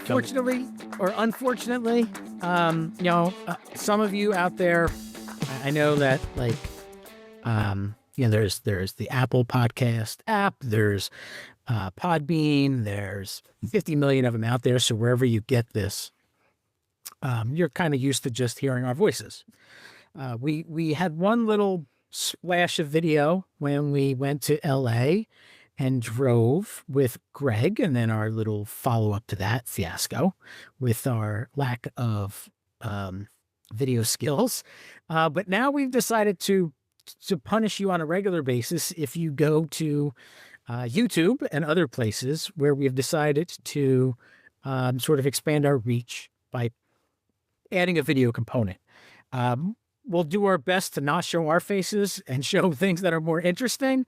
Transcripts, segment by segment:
Fortunately or unfortunately, some of you out there, I know that there's the Apple Podcast app, there's Podbean, there's 50 million of them out there. So wherever you get this, you're kind of used to just hearing our voices. We had one little splash of video when we went to LA and drove with Greg, and then our little follow-up to that fiasco with our lack of video skills. But now we've decided to punish you on a regular basis if you go to YouTube and other places where we've decided to sort of expand our reach by adding a video component. We'll do our best to not show our faces and show things that are more interesting.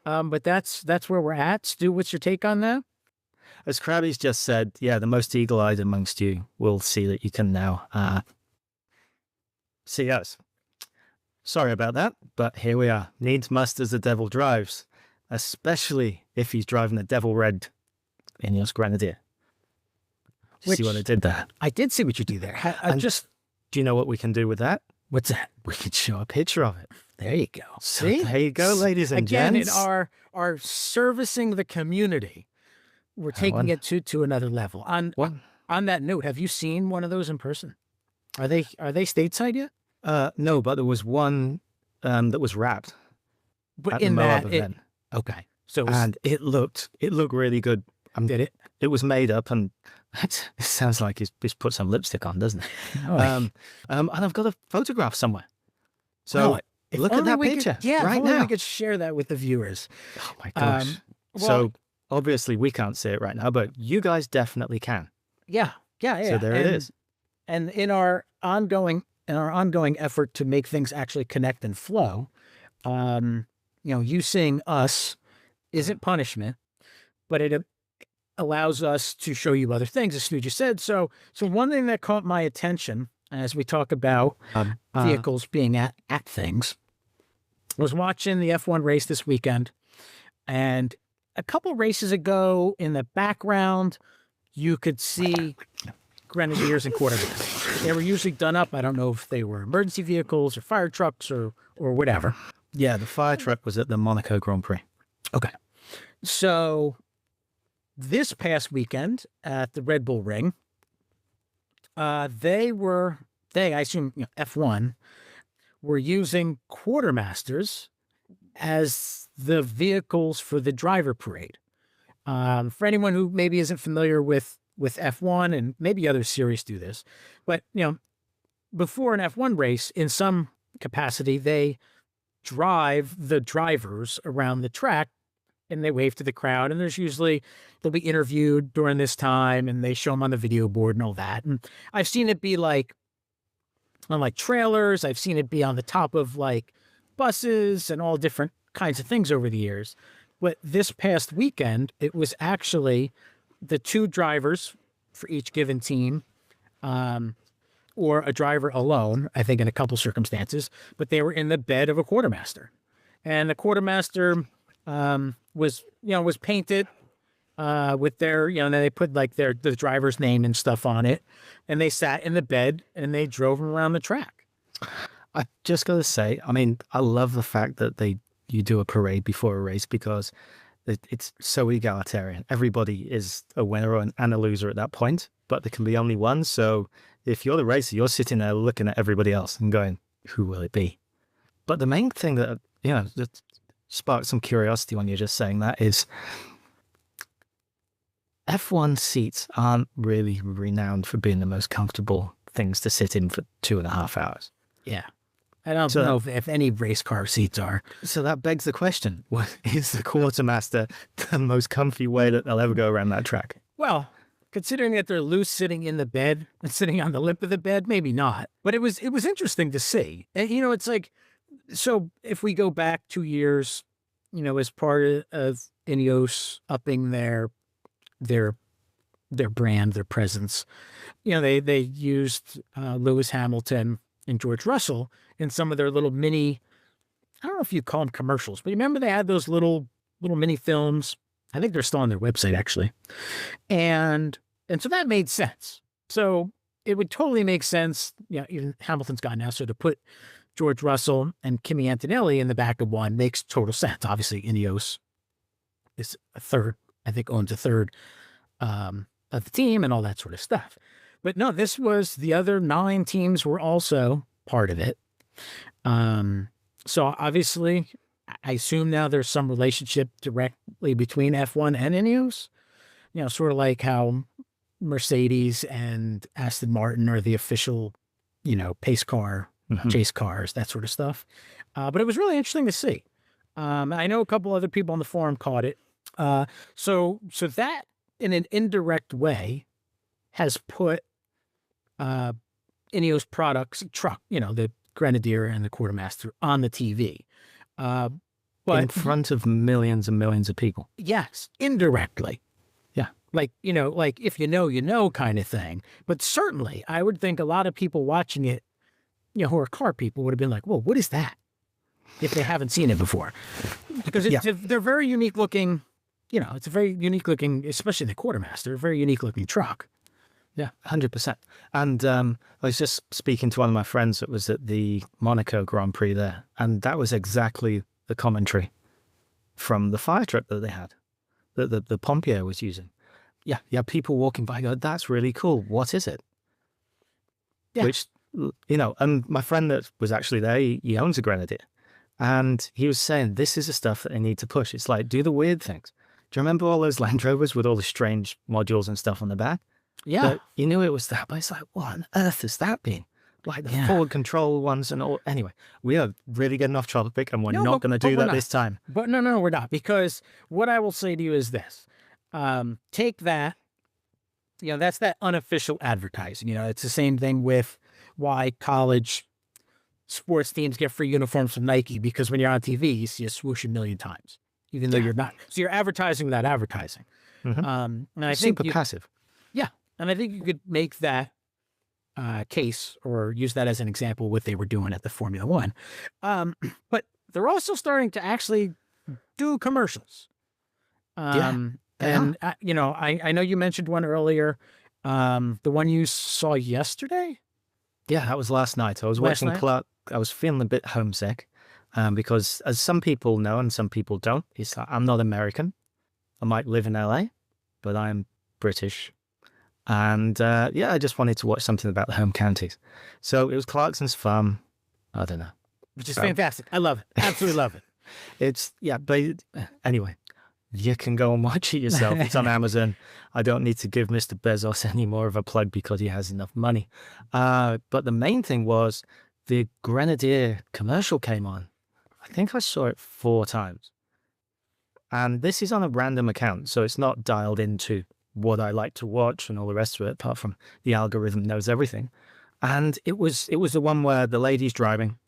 But that's where we're at. Stu, what's your take on that? As Krabby's just said, yeah, the most eagle-eyed amongst you will see that you can now see us. Sorry about that, but here we are. Needs must as the devil drives, especially if he's driving a devil red INEOS Grenadier. See what I did there? I did see what you did there. Do you know what we can do with that? What's that? We can show a picture of it. There you go. So there you go, ladies and gents. Again, in our servicing the community, we're taking it to another level. On that note, have you seen one of those in person? Are they stateside yet? No, but there was one that was wrapped. But in that event. Okay. So it looked really good. Did it? It was made up, and it sounds like he's put some lipstick on, doesn't it? Oh. And I've got a photograph somewhere. So look at that picture right now. We could share that with the viewers. Oh my gosh! So obviously we can't see it right now, but you guys definitely can. Yeah. So there it is. And in our ongoing effort to make things actually connect and flow, you seeing us isn't punishment, but it allows us to show you other things, as Stu just said. So one thing that caught my attention as we talk about vehicles being at things, I was watching the F1 race this weekend, and a couple races ago in the background, you could see Grenadiers and quarterbacks. They were usually done up. I don't know if they were emergency vehicles or fire trucks or whatever. Yeah, the fire truck was at the Monaco Grand Prix. Okay. So this past weekend at the Red Bull Ring, I assume F1, were using quartermasters as the vehicles for the driver parade. For anyone who maybe isn't familiar with F1, and maybe other series do this, but before an F1 race, in some capacity, they drive the drivers around the track and they wave to the crowd, and they'll be interviewed during this time, and they show them on the video board and all that. And I've seen it be on trailers. I've seen it be on the top of buses and all different kinds of things over the years. But this past weekend, it was actually the two drivers for each given team, or a driver alone, I think in a couple circumstances, but they were in the bed of a quartermaster. And the quartermaster was painted with their, and they put the driver's name and stuff on it, and they sat in the bed and they drove them around the track. I just got to say, I mean, I love the fact that you do a parade before a race, because it's so egalitarian. Everybody is a winner and a loser at that point, but there can be only one. So if you're the racer, you're sitting there looking at everybody else and going, who will it be? But the main thing that sparked some curiosity when you're just saying that is F1 seats aren't really renowned for being the most comfortable things to sit in for 2.5 hours. Yeah. I don't know if any race car seats are. So that begs the question, what is the quartermaster the most comfy way that they'll ever go around that track? Well, considering that they're loose sitting in the bed and sitting on the lip of the bed, maybe not. But it was interesting to see. And, it's so if we go back 2 years, as part of INEOS upping their brand, their presence, they used Lewis Hamilton and George Russell in some of their little mini, I don't know if you call them commercials, but you remember they had those little mini films. I think they're still on their website, actually. And And so that made sense. So it would totally make sense, even Hamilton's gone now, so to put George Russell and Kimi Antonelli in the back of one makes total sense. Obviously, INEOS is a third, I think owns a third of the team and all that sort of stuff. But no, this was the other 9 teams were also part of it. So obviously, I assume now there's some relationship directly between F1 and INEOS, sort of like how Mercedes and Aston Martin are the official, pace car, chase cars, that sort of stuff. But it was really interesting to see. I know a couple other people on the forum caught it. So that in an indirect way has put INEOS products, truck, the Grenadier and the Quartermaster on the TV. But in front of millions and millions of people. Yes, indirectly. Yeah. Like if you know kind of thing. But certainly I would think a lot of people watching it, who are car people would have been like, whoa, what is that? If they haven't seen it before. Because they're very unique looking, it's a very unique looking, especially the Quartermaster, a very unique looking truck. Yeah, 100%. And I was just speaking to one of my friends that was at the Monaco Grand Prix there, and that was exactly the commentary from the fire truck that they had, that the Pompier was using. Yeah, people walking by go, that's really cool. What is it? Yeah. Which, and my friend that was actually there, he owns a Grenadier, and he was saying, this is the stuff that they need to push. It's like, do the weird things. Do you remember all those Land Rovers with all the strange modules and stuff on the back? Yeah. But you knew it was that, but it's like, what on earth has that been? Like the forward control ones and all. Anyway, we are really getting off topic, and we're not going to do that this time. But no, we're not. Because what I will say to you is this. Take that, that's that unofficial advertising. It's the same thing with why college sports teams get free uniforms from Nike, because when you're on TV, you see a swoosh a million times, even though you're not. So you're advertising without advertising. And I think super passive. Yeah. And I think you could make that case or use that as an example what they were doing at the Formula One. But they're also starting to actually do commercials. And, I know you mentioned one earlier, the one you saw yesterday? Yeah, that was last night. I was watching Clark. I was feeling a bit homesick because as some people know and some people don't, it's like, I'm not American. I might live in LA, but I'm British. And I just wanted to watch something about the home counties. So it was Clarkson's Farm. I don't know. Which is fantastic. I love it. Absolutely love it. But anyway, you can go and watch it yourself. It's on Amazon. I don't need to give Mr. Bezos any more of a plug because he has enough money. But the main thing was the Grenadier commercial came on. I think I saw it 4 times. And this is on a random account, so it's not dialed into what I like to watch and all the rest of it, apart from the algorithm knows everything. And it was the one where the lady's driving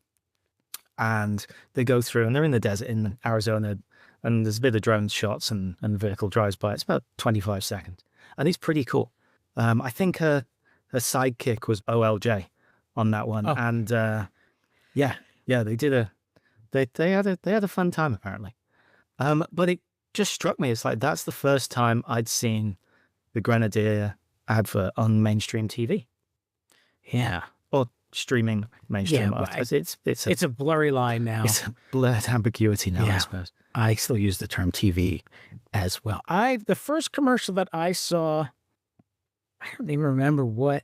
and they go through and they're in the desert in Arizona, and there's a bit of drone shots and the vehicle drives by. It's about 25 seconds. And it's pretty cool. I think her sidekick was OLJ on that one. Oh. And they did they had a fun time apparently. But it just struck me, it's like that's the first time I'd seen the Grenadier advert on mainstream TV. Yeah. Or streaming mainstream. Yeah, it's a blurry line now. It's a blurred ambiguity now, I suppose. I still use the term TV as well. The first commercial that I saw, I don't even remember what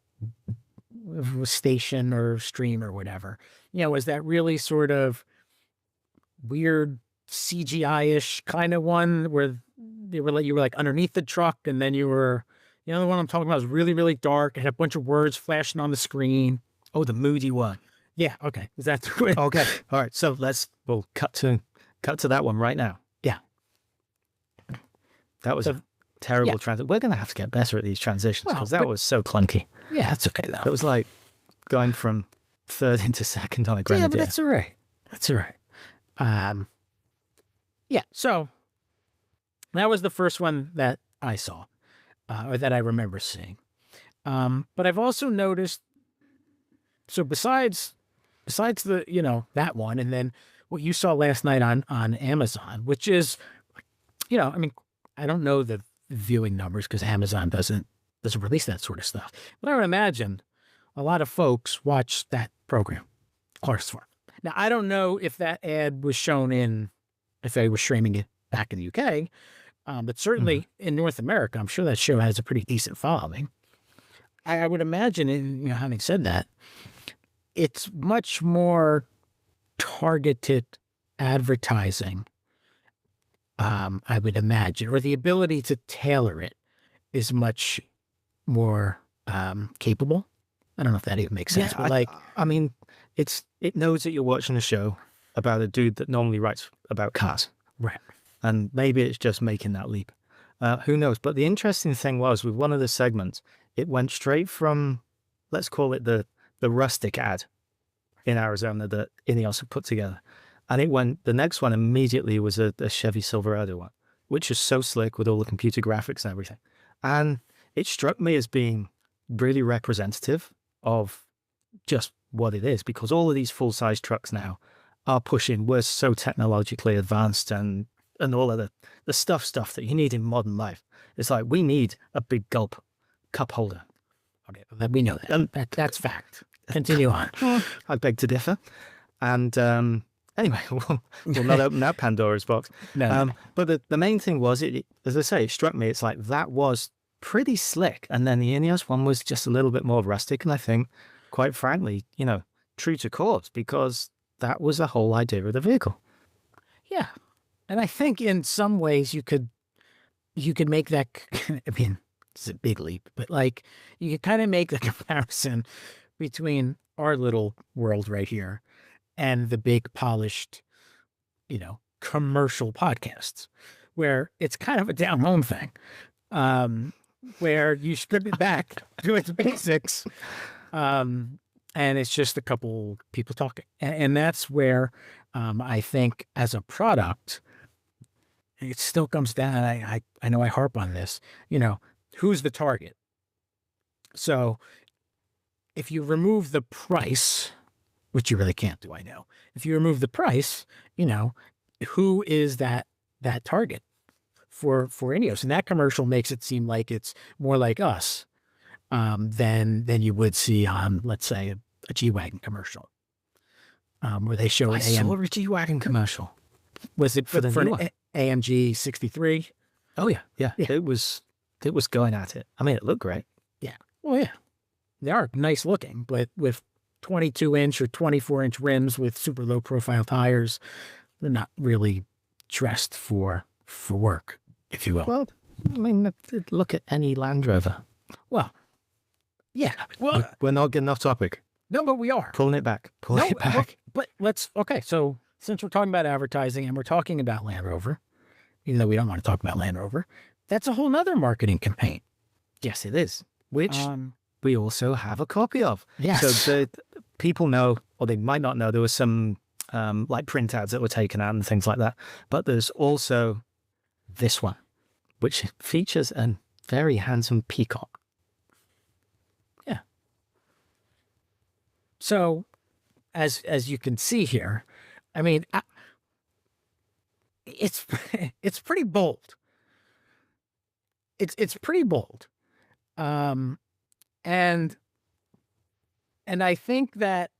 station or stream or whatever, was that really sort of weird CGI-ish kind of one where you were like underneath the truck, and then you were, the one I'm talking about is really, really dark. It had a bunch of words flashing on the screen. Oh, the moody one. Yeah. Okay. Is that it? Okay. All right. So we'll cut to that one right now. Yeah. That was a terrible transition. We're going to have to get better at these transitions because that was so clunky. Yeah, that's okay though. It was like going from third into second on a Grenadier. Yeah, but that's all right. That's all right. Yeah. So that was the first one that I saw, or that I remember seeing. But I've also noticed, so besides the, that one, and then what you saw last night on Amazon, which is, I mean, I don't know the viewing numbers because Amazon doesn't doesn't release that sort of stuff. But I would imagine a lot of folks watch that program, Clark's Farm. Now, I don't know if that ad was shown if they were streaming it back in the UK, but certainly in North America, I'm sure that show has a pretty decent following. I would imagine, having said that, it's much more targeted advertising, I would imagine, or the ability to tailor it is much more capable. I don't know if that even makes sense, but I mean, it knows that you're watching a show about a dude that normally writes about cars. right. And maybe it's just making that leap. Who knows? But the interesting thing was with one of the segments, it went straight from, let's call it the rustic ad in Arizona that INEOS had put together. And the next one immediately was a Chevy Silverado one, which is so slick with all the computer graphics and everything. And it struck me as being really representative of just what it is, because all of these full-size trucks now are pushing, we're so technologically advanced and all of the stuff that you need in modern life. It's like, we need a big gulp cup holder. Okay, we know that. That's fact. Continue on. I beg to differ. And anyway, we'll not open that Pandora's box. No. But the main thing was, as I say, it struck me, it's like that was pretty slick. And then the INEOS one was just a little bit more rustic. And I think, quite frankly, true to cause, because that was the whole idea of the vehicle. Yeah. And I think in some ways you could make that, I mean, it's a big leap, but like you could kind of make the comparison between our little world right here and the big polished, commercial podcasts, where it's kind of a down home thing, where you strip it back to its basics, and it's just a couple people talking. And that's where I think as a product, it still comes down, and I know I harp on this, who's the target? So if you remove the price, which you really can't do, I know. If you remove the price, who is that target for INEOS? And that commercial makes it seem like it's more like us than you would see on, let's say, a G-Wagon commercial, where they show I saw a G-Wagon commercial. Was it for an AMG 63? Oh, yeah. It was going at it. I mean, it looked great. Yeah. Well, yeah. They are nice looking, but with 22-inch or 24-inch rims with super low profile tires, they're not really dressed for work, if you will. Well, I mean, look at any Land Rover. Well, yeah. Well, we're not getting off topic. No, but we are. Pulling it back. Pulling it back. But okay, so since we're talking about advertising and we're talking about Land Rover, even though we don't want to talk about Land Rover, that's a whole nother marketing campaign. Yes, it is. Which we also have a copy of. Yes. So the people know, or they might not know, there were some like print ads that were taken out and things like that. But there's also this one, which features a very handsome peacock. Yeah. So, as you can see here, I mean, it's pretty bold. It's pretty bold. And I think that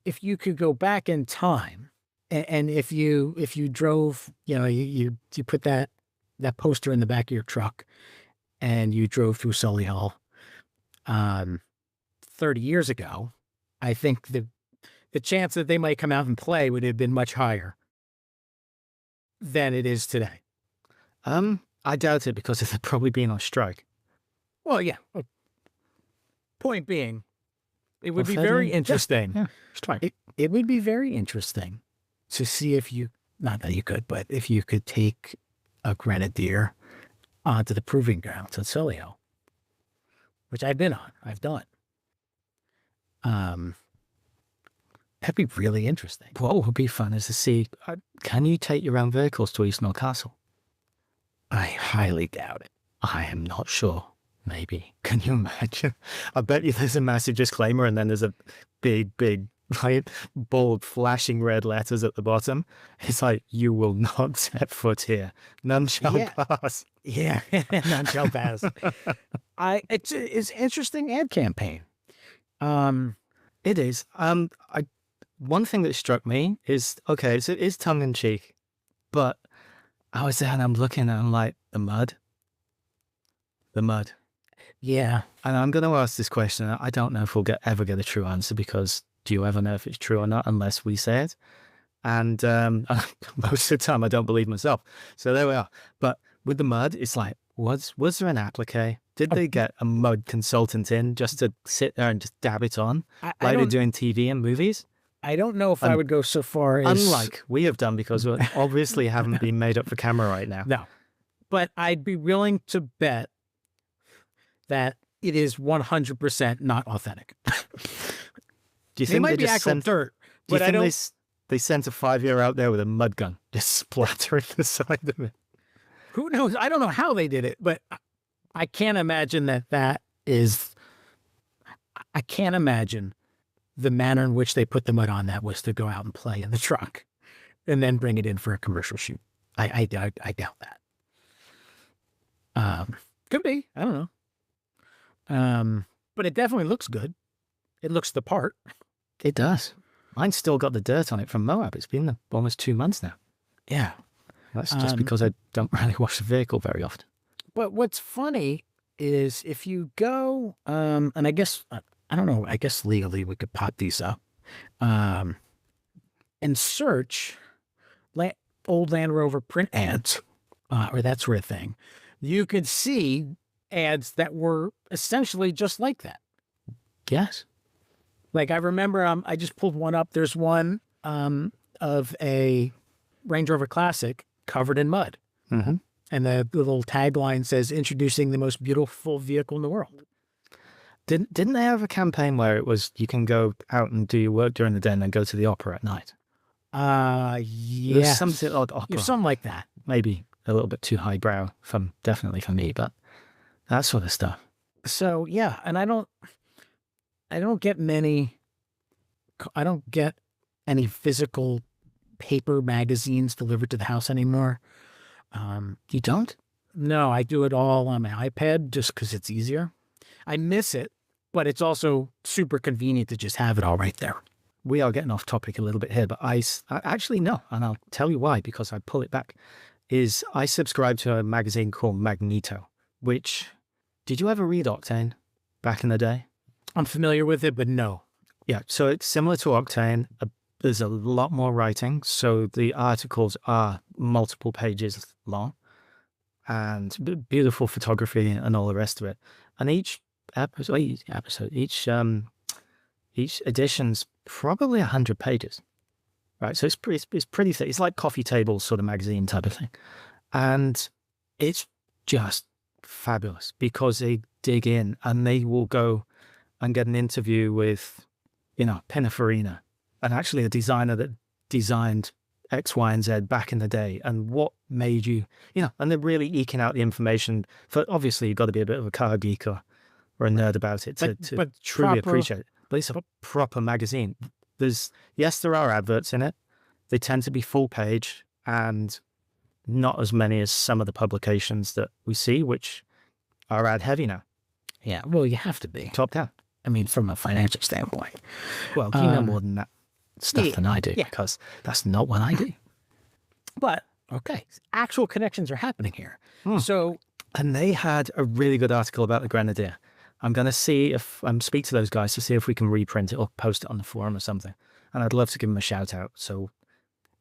if you could go back in time, and if you drove, you put that poster in the back of your truck, and you drove through Sully Hill, 30 years ago, I think the chance that they might come out and play would have been much higher than it is today. I doubt it, because they've probably been on strike. Well, yeah. Point being, it would be very interesting. Yeah, strike. It would be very interesting to see if you, not that you could, but if you could take a Grenadier onto the proving grounds at Sully Hill, which I've been on. I've done. That'd be really interesting. What would be fun is to see, can you take your own vehicles to Eastnor Castle? I highly doubt it. I am not sure. Maybe. Can you imagine? I bet you there's a massive disclaimer, and then there's a big, like, bold, flashing red letters at the bottom. It's like, you will not set foot here. None shall pass. Yeah, none shall pass. It's interesting ad campaign. Um, It is. One thing that struck me is, okay, so it is tongue in cheek, but I was there and I'm looking and I'm like, the mud. yeah. And I'm going to ask this question. I don't know if we'll ever get a true answer, because do you ever know if it's true or not unless we say it? And most of the time I don't believe myself. So there we are. But with the mud, it's like, was there an applique? Did they get a mud consultant in just to sit there and just dab it on, I like they don't do in TV and movies? I don't know if I would go so far as Unlike we have done, because we obviously haven't been made up for camera right now. no, but I'd be willing to bet that it is 100% not authentic. Do you It think might they be just actual sent, dirt, do you but I think don't. they sent a 5-year out there with a mud gun, just splattering the side of it? Who knows? I don't know how they did it, but I can't imagine that is. I can't imagine the manner in which they put the mud on that was to go out and play in the truck and then bring it in for a commercial shoot. I doubt that. Could be. I don't know. But it definitely looks good. It looks the part. It does. Mine's still got the dirt on it from Moab. It's been almost 2 months now. Yeah. That's just because I don't really wash the vehicle very often. But what's funny is if you go, and I guess, I don't know, I guess legally we could pop these up and search old Land Rover print ads or that sort of thing. You could see ads that were essentially just like that. Yes. Like I remember, I just pulled one up. There's one of a Range Rover Classic covered in mud. Mm-hmm. And the little tagline says, "Introducing the most beautiful vehicle in the world." Didn't they have a campaign where it was you can go out and do your work during the day and then go to the opera at night? Yeah. There's something odd opera. Something like that. Maybe a little bit too highbrow definitely for me, but that sort of stuff. So yeah, and I don't get any physical paper magazines delivered to the house anymore. You don't? No, I do it all on my iPad just because it's easier. I miss it, but it's also super convenient to just have it all right there. We are getting off topic a little bit here, but I actually no, and I'll tell you why, because I pull it back. I subscribe to a magazine called Magneto, which, did you ever read Octane back in the day? I'm familiar with it, but no. Yeah, so it's similar to Octane. There's a lot more writing, so the articles are multiple pages long, and beautiful photography and all the rest of it. And each edition's probably 100 pages, right? So it's pretty thick. It's like coffee table sort of magazine type of thing, and it's just fabulous because they dig in and they will go and get an interview with, Pininfarina, and actually a designer that designed X, Y, and Z back in the day, and what made you, and they're really eking out the information. For obviously, you've got to be a bit of a car geek or a nerd about it to truly appreciate it. But it's a proper magazine. There are adverts in it. They tend to be full page and not as many as some of the publications that we see, which are ad heavy now. Yeah, well, you have to be. Top down. I mean, from a financial standpoint. Well, you know more than that stuff than I do, yeah. because that's not what I do. But, okay, actual connections are happening here. So, and they had a really good article about the Grenadier. I'm going to see if speak to those guys to see if we can reprint it or post it on the forum or something. And I'd love to give them a shout out. So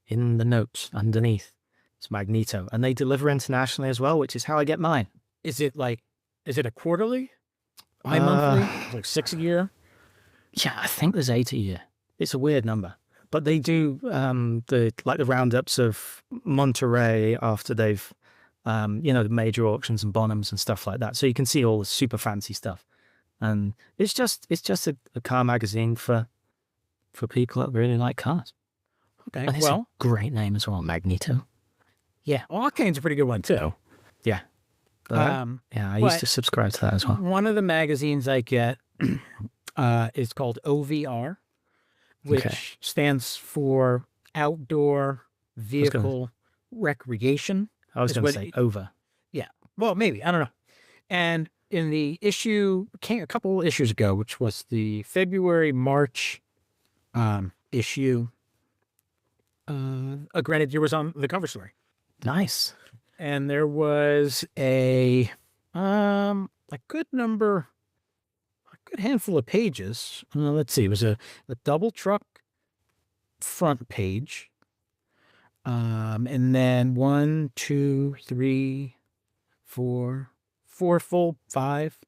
in the notes underneath, it's Magneto. And they deliver internationally as well, which is how I get mine. is it a quarterly? Bi-monthly? Like 6 a year? Yeah, I think there's 8 a year. It's a weird number. But they do the roundups of Monterey after they've, the major auctions and Bonhams and stuff like that. So you can see all the super fancy stuff. And it's just a car magazine for people that really like cars. Okay, And it's a great name as well, Magneto. yeah. Octane's a pretty good one, too. Yeah. But, I used to subscribe to that as well. One of the magazines I get is called OVR, which stands for Outdoor Vehicle Recreation. I was going to say over. Yeah. Well, maybe. I don't know. And in the issue, came a couple issues ago, which was the February-March issue, a Grenadier was on the cover story. Nice. And there was a good handful of pages. Let's see, it was a double truck front page. And then 1, 2, 3, 4, 4 full, 5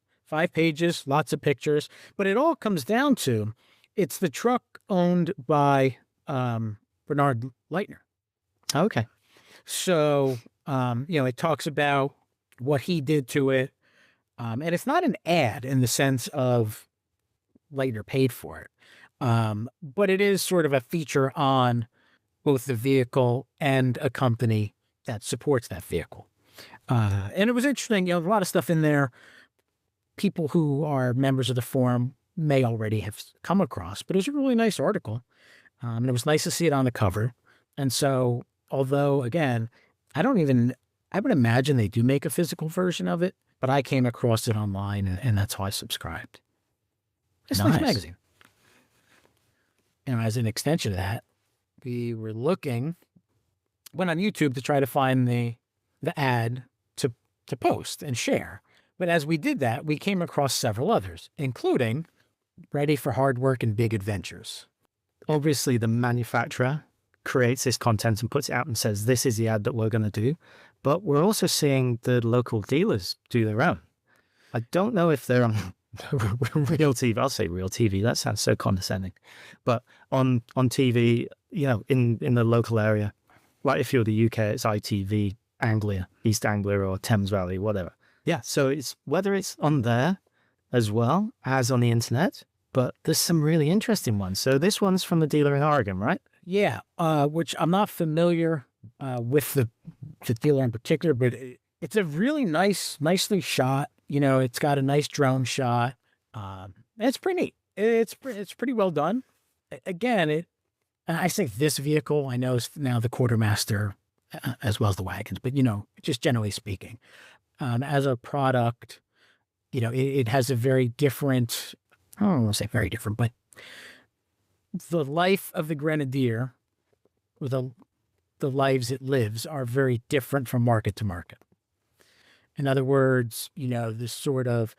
pages, lots of pictures. But it all comes down to, it's the truck owned by Bernard Leitner. Okay. So, it talks about what he did to it. And it's not an ad in the sense of Leitner paid for it. But it is sort of a feature on both the vehicle and a company that supports that vehicle. And it was interesting, a lot of stuff in there people who are members of the forum may already have come across, but it was a really nice article. And it was nice to see it on the cover. And so, although, again, I would imagine they do make a physical version of it, but I came across it online and that's how I subscribed. It's a nice magazine. As an extension of that, we were went on YouTube to try to find the ad to post and share. But as we did that, we came across several others, including Ready for Hard Work and Big Adventures. Obviously, the manufacturer creates this content and puts it out and says, this is the ad that we're going to do. But we're also seeing the local dealers do their own. I don't know if they're on real TV. I'll say real TV. That sounds so condescending. But on TV, in the local area, like if you're the UK, it's ITV, Anglia, East Anglia, or Thames Valley, whatever. Yeah, so it's whether it's on there as well as on the internet, but there's some really interesting ones. So this one's from the dealer in Oregon, right? Yeah, which I'm not familiar with the dealer in particular, but it's a really nicely shot. It's got a nice drone shot. It's pretty neat. It's pretty well done. Again, I think this vehicle I know is now the quartermaster as well as the wagons, but just generally speaking, as a product, it has a very different. I don't want to say very different, but the life of the Grenadier, or the lives it lives, are very different from market to market. In other words, this sort of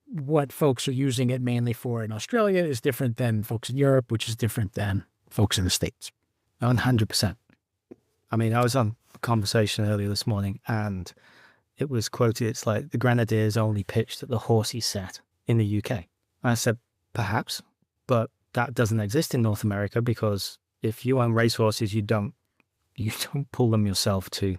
what folks are using it mainly for in Australia is different than folks in Europe, which is different than folks in the States. 100%. I mean, I was on a conversation earlier this morning and it was quoted, it's like the Grenadier is only pitched at the Horsey set in the UK. And I said, perhaps, but that doesn't exist in North America because if you own racehorses, you don't pull them yourself to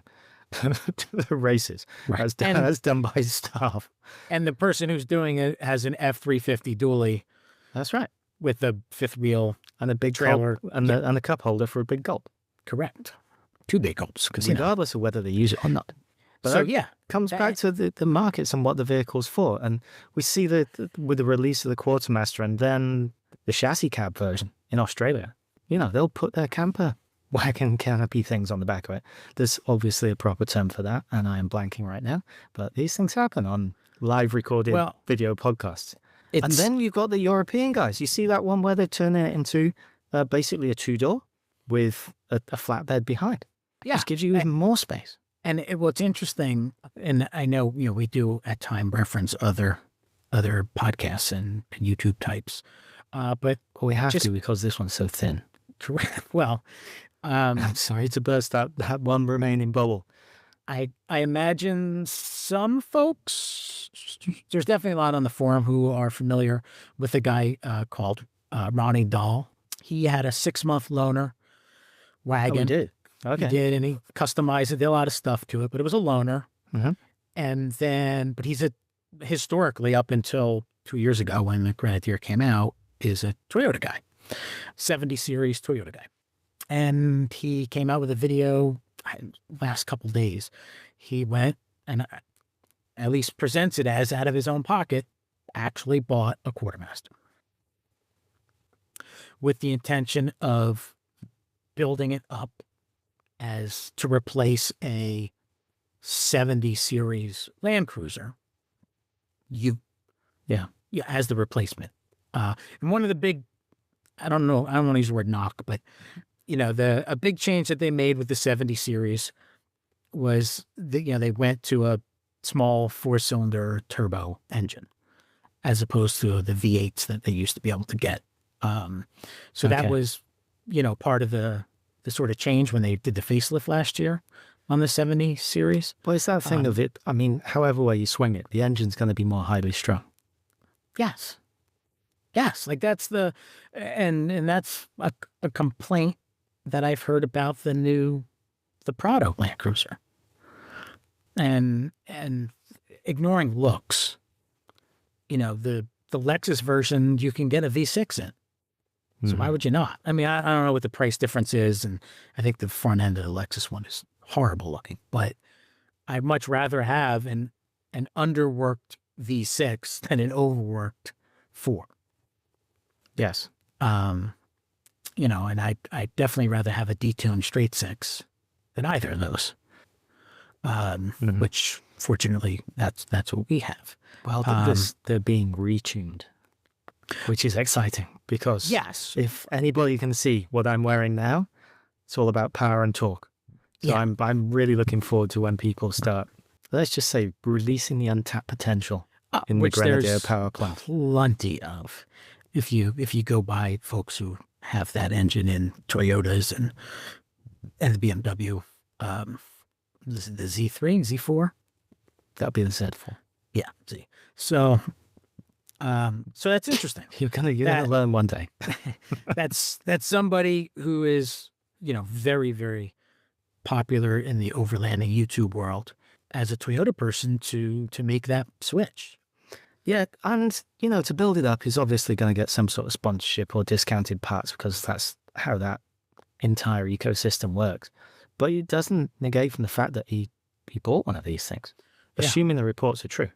the races. Right. That's done by staff. And the person who's doing it has an F350 dually. That's right. With the fifth wheel and a big trailer and a cup holder for a big gulp. Correct. 2 big gulps. Regardless of whether they use it or not. But so, comes back to the markets and what the vehicle's for. And we see with the release of the Quartermaster and then the chassis cab version in Australia, they'll put their camper wagon canopy things on the back of it. There's obviously a proper term for that, and I am blanking right now. But these things happen on live recorded video podcasts. And then you've got the European guys. You see that one where they're turning it into basically a 2-door with a flatbed behind. Yeah. Just gives you even more space. And what's interesting, and I know we do at time reference other podcasts and YouTube types, but we have to because this one's so thin. Well, I'm sorry to burst that one remaining bubble. I imagine some folks, there's definitely a lot on the forum who are familiar with a guy called Ronnie Dahl. He had a 6-month loaner wagon. Oh, he did? Okay. He did, and he customized it, did a lot of stuff to it, but it was a loaner. Mm-hmm. And then, but he's historically, up until 2 years ago when the Grenadier came out, is a Toyota guy, 70 series Toyota guy. And he came out with a video last couple days. He went and at least presents it as out of his own pocket, actually bought a Quartermaster with the intention of building it up as to replace a 70 series Land Cruiser yeah, as the replacement. And one of the big, I don't want to use the word knock, but a big change that they made with the 70 series was they went to a small 4-cylinder turbo engine as opposed to the V8s that they used to be able to get. So that was, part of the sort of change when they did the facelift last year on the 70 series. Well, it's that thing of it. I mean, however way you swing it, the engine's going to be more highly strung. Yes. Like that's and that's a complaint that I've heard about the Prado Land Cruiser. And ignoring looks, the Lexus version, you can get a V6 in. So why would you not? I mean, I don't know what the price difference is, and I think the front end of the Lexus one is horrible looking, but I'd much rather have an underworked V6 than an overworked 4. Yes. And I'd definitely rather have a detuned straight 6 than either of those. Which fortunately that's what we have. Well, they're being retuned, which is exciting because if anybody can see what I'm wearing now, it's all about power and torque. So I'm really looking forward to when people start, let's just say, releasing the untapped potential in the Grenavision power plant. Plenty of. If you go by folks who have that engine in Toyotas and the BMW, the Z3, Z4, that'll be the Z4. Yeah, Z. So that's interesting. You're gonna learn one day. that's somebody who is very, very popular in the overlanding YouTube world as a Toyota person to make that switch. Yeah, and to build it up, he's obviously going to get some sort of sponsorship or discounted parts because that's how that entire ecosystem works. But it doesn't negate from the fact that he bought one of these things, assuming the reports are true.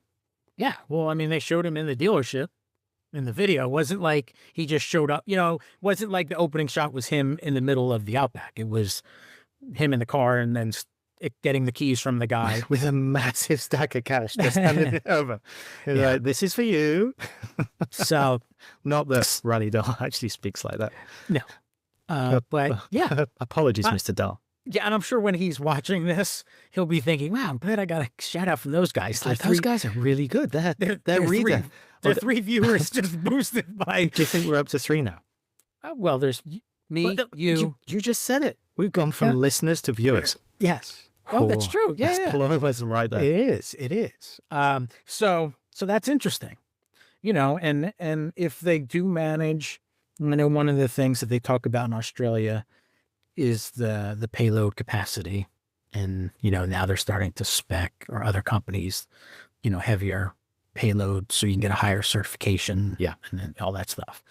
Yeah, well, I mean, they showed him in the dealership in the video. It wasn't like he just showed up. Wasn't like the opening shot was him in the middle of the Outback. It was him in the car and then getting the keys from the guy with a massive stack of cash, just handing it over. Like, this is for you. So, not that Ronnie Dahl actually speaks like that. No, but yeah. Apologies, Mr. Dahl. Yeah, and I'm sure when he's watching this, he'll be thinking, "Wow, I'm glad I got a shout out from those guys. Those guys are really good. They're reading. Their 3 viewers just boosted by." Do you think we're up to 3 now? Well, there's me, you. You just said it. We've gone from listeners to viewers. Yes. Oh, that's true. Yeah, that's colonialism right there. It is. So that's interesting, and if they do manage, I know one of the things that they talk about in Australia is the payload capacity, and now they're starting to spec, or other companies, heavier payload so you can get a higher certification, and then all that stuff.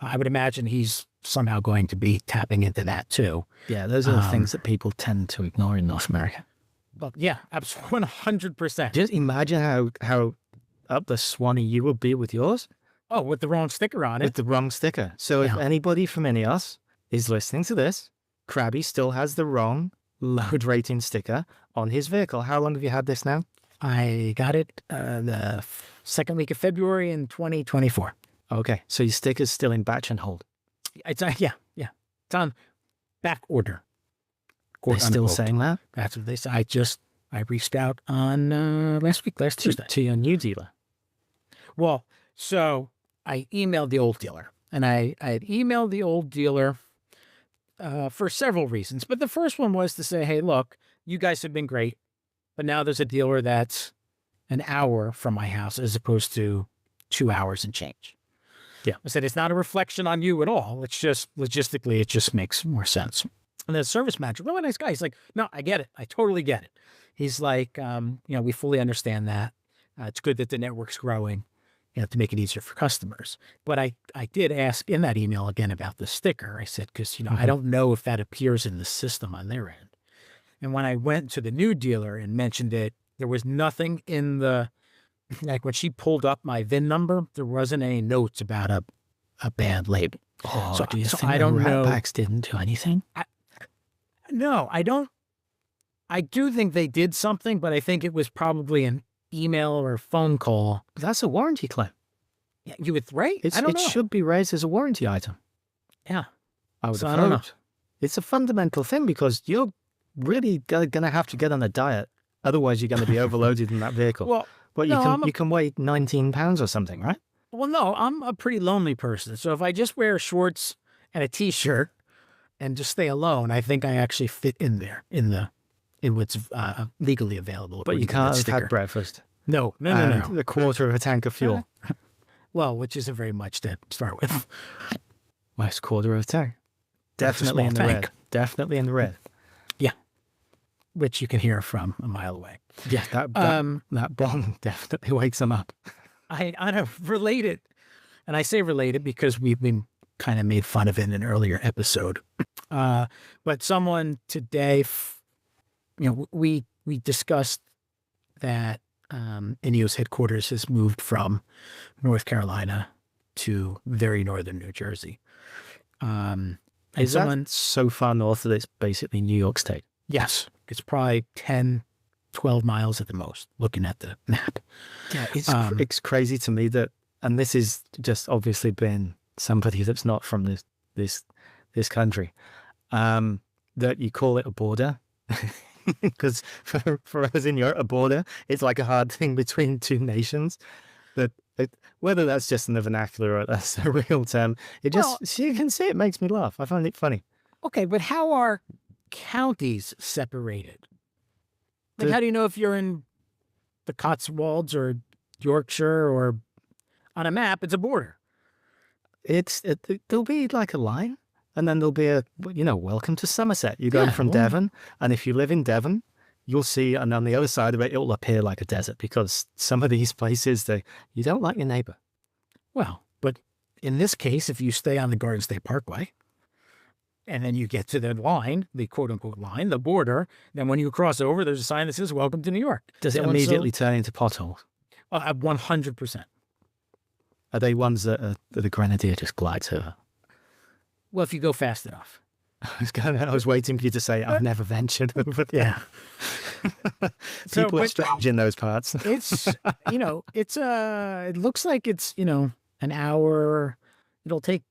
I would imagine he's somehow going to be tapping into that too. Yeah, those are the things that people tend to ignore in North America. Well, yeah, absolutely, 100%. Just imagine how up the Swanee you would be with yours. Oh, with the wrong sticker on it. With the wrong sticker. So if anybody from INEOS is listening to this, Krabby still has the wrong load rating sticker on his vehicle. How long have you had this now? I got it the second week of February in 2024. Okay, so your sticker's still in batch and hold. It's it's on back order. They're still saying that? That's what they say. I reached out on last Tuesday to your new dealer. Well, so I emailed the old dealer, and I had emailed the old dealer for several reasons. But the first one was to say, hey, look, you guys have been great, but now there's a dealer that's an hour from my house as opposed to 2 hours and change. Yeah. I said, it's not a reflection on you at all. It's just logistically, it just makes more sense. And the service manager, really nice guy. He's like, no, I get it. I totally get it. He's like, we fully understand that. It's good that the network's growing, to make it easier for customers. But I did ask in that email again about the sticker. I said, because, I don't know if that appears in the system on their end. And when I went to the new dealer and mentioned it, there was nothing in the, like when she pulled up my VIN number, there wasn't any notes about a bad label. Oh, so, do you think I don't know. Ratbacks didn't do anything? No, I don't. I do think they did something, but I think it was probably an email or phone call. That's a warranty claim. Yeah, you would, right? It I don't know. should be raised as a warranty item. Yeah. I would So have I don't know. hoped. It's a fundamental thing because you're really going to have to get on a diet. Otherwise, you're going to be overloaded in that vehicle. Well, But no, you can weigh 19 pounds or something, right? well, no, I'm a pretty lonely person. So if I just wear shorts and a t-shirt and just stay alone, I think I actually fit in there in what's legally available. But you according to that can't have sticker. had breakfast. No. And a quarter of a tank of fuel. Well, which isn't very much to start with. Well, it's a quarter of a tank. That's a Definitely small in the tank. red. Definitely in the red. Yeah. Which you can hear from a mile away. Yeah, that bong definitely wakes them up. I don't relate it. And I say related because we've been kind of made fun of it in an earlier episode. But someone today, we discussed that INEOS headquarters has moved from North Carolina to very northern New Jersey. And Is that so far north that it's basically New York State? Yes, it's probably 10, 12 miles at the most, looking at the map. Yeah, it's crazy to me that, and this is just obviously been somebody that's not from this country, that you call it a border. Because for us in Europe, a border, it's like a hard thing between two nations. That whether that's just in the vernacular or that's a real term, you can see it makes me laugh. I find it funny. Okay, but how are counties separated? Like, how do you know if you're in the Cotswolds or Yorkshire or on a map? It's a border. There'll be like a line, and then there'll be a welcome to Somerset. You're going from Devon, and if you live in Devon, you'll see, and on the other side of it, it'll appear like a desert because some of these places you don't like your neighbor. Well, but in this case, if you stay on the Garden State Parkway, and then you get to the line, the quote-unquote line, the border, then when you cross over, there's a sign that says, welcome to New York. Does it immediately turn into potholes? 100%. Are they ones that the Grenadier just glides over? Well, if you go fast enough. I was waiting for you to say, I've never ventured over there. Yeah. People are strange in those parts. It's, it looks like it's, an hour. It'll take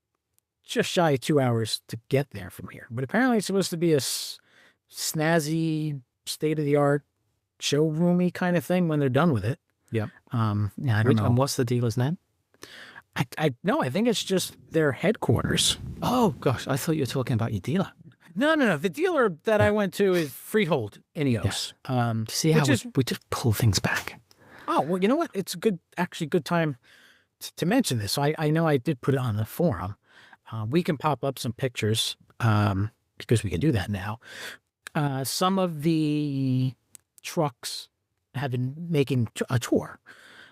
just shy of 2 hours to get there from here. But apparently it's supposed to be a snazzy, state-of-the-art, showroomy kind of thing when they're done with it. Yep. I don't know. And what's the dealer's name? I think it's just their headquarters. Oh, gosh. I thought you were talking about your dealer. No. The dealer that I went to is Freehold INEOS. See how we just pull things back. Oh, well, you know what? It's good time to mention this. So I know I did put it on the forum. We can pop up some pictures because we can do that now. Some of the trucks have been making a tour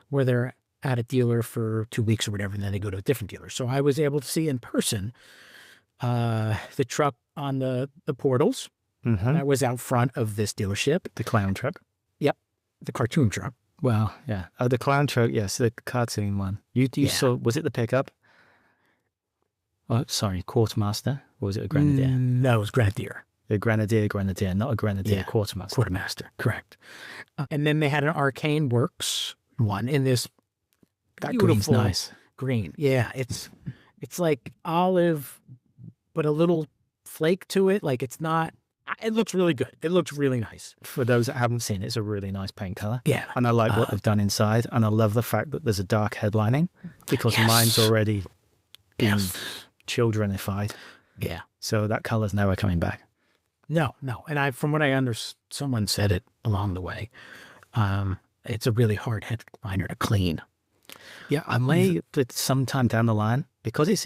where they're at a dealer for 2 weeks or whatever, and then they go to a different dealer. So I was able to see in person the truck on the portals that was out front of this dealership. The clown truck? Yep. The cartoon truck. Well, yeah. The clown truck, yes, the cartoon one. You saw, was it the pickup? Oh, sorry, Quartermaster? Or was it a Grenadier? No, it was Grenadier. A Grenadier, not a Grenadier Quartermaster. Quartermaster, correct. And then they had an Arcane Works one in this that green's nice. Green. Yeah, it's like olive, but a little flake to it. Like it looks really good. It looks really nice. For those that haven't seen it, it's a really nice paint color. Yeah. And I like what they've done inside. And I love the fact that there's a dark headlining because mine's already been childrenified. Yeah. So that color's never coming back. No. And from what I understood, someone said it along the way. It's a really hard headliner to clean. Yeah, I may sometime down the line, because is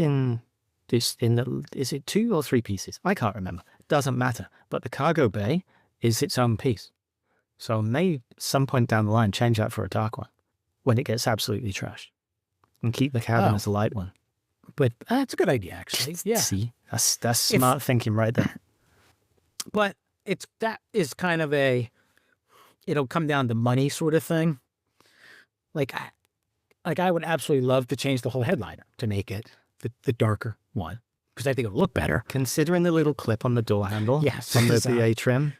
it 2 or 3 pieces? I can't remember. Doesn't matter. But the cargo bay is its own piece. So I may some point down the line change that for a dark one when it gets absolutely trashed and keep the cabin as a light one. But that's a good idea, actually. Yeah. See, that's smart thinking right there. But that is kind of it'll come down to money sort of thing. Like I would absolutely love to change the whole headliner to make it the darker one because I think it'll look better. Considering the little clip on the door handle, yes, on the BA trim,